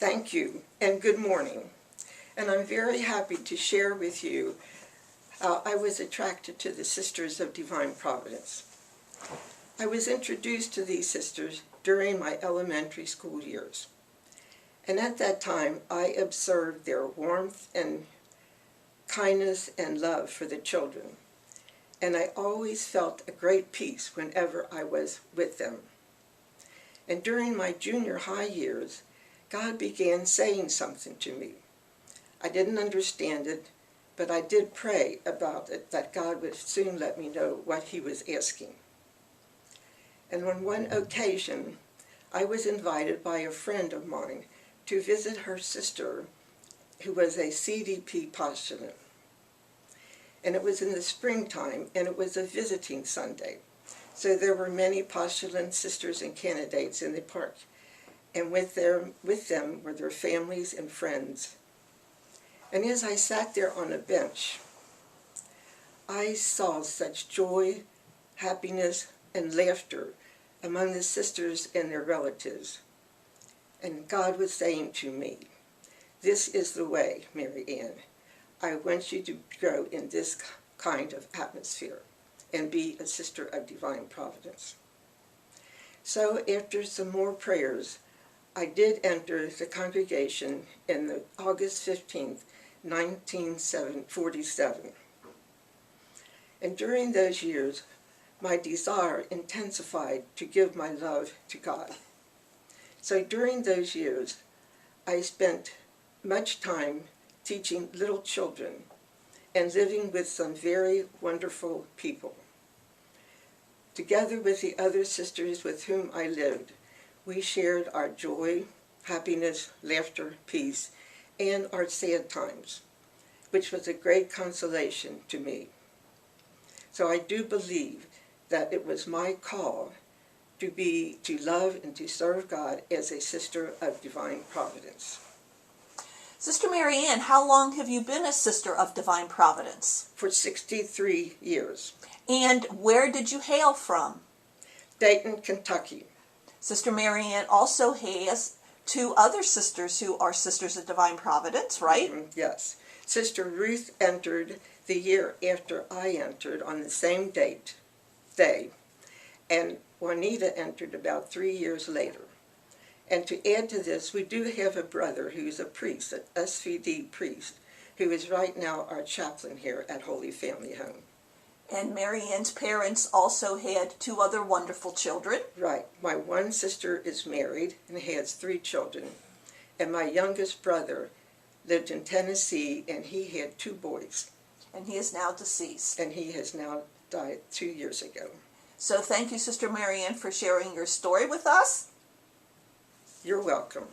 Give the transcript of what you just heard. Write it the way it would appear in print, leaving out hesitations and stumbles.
Thank you, and good morning. And I'm very happy to share with you how I was attracted to the Sisters of Divine Providence. I was introduced to these sisters during my elementary school years. And at that time, I observed their warmth and kindness and love for the children. And I always felt a great peace whenever I was with them. And during my junior high years, God began saying something to me. I didn't understand it, but I did pray about it, that God would soon let me know what he was asking. And on one occasion, I was invited by a friend of mine to visit her sister, who was a CDP postulant. And it was in the springtime, and it was a visiting Sunday. So there were many postulant sisters and candidates in the park, and with them were their families and friends. And as I sat there on a bench, I saw such joy, happiness, and laughter among the sisters and their relatives. And God was saying to me, "This is the way, Mary Ann. I want you to grow in this kind of atmosphere and be a sister of Divine Providence." So after some more prayers, I did enter the congregation in August 15th, 1947. And during those years, my desire intensified to give my love to God. So during those years, I spent much time teaching little children and living with some very wonderful people. Together with the other sisters with whom I lived, we shared our joy, happiness, laughter, peace, and our sad times, which was a great consolation to me. So I do believe that it was my call to love and to serve God as a sister of Divine Providence. Sister Mary Ann, how long have you been a Sister of Divine Providence? For 63 years. And where did you hail from? Dayton, Kentucky. Sister Mary Ann also has two other sisters who are Sisters of Divine Providence, right? Yes. Sister Ruth entered the year after I entered on the same day, and Juanita entered about 3 years later. And to add to this, we do have a brother who's a priest, an SVD priest, who is right now our chaplain here at Holy Family Home. And Mary Ann's parents also had two other wonderful children. Right. My one sister is married and has 3 children. And my youngest brother lived in Tennessee, and he had 2 boys. And he is now deceased. And he has now died 2 years ago. So thank you, Sister Mary Ann, for sharing your story with us. You're welcome.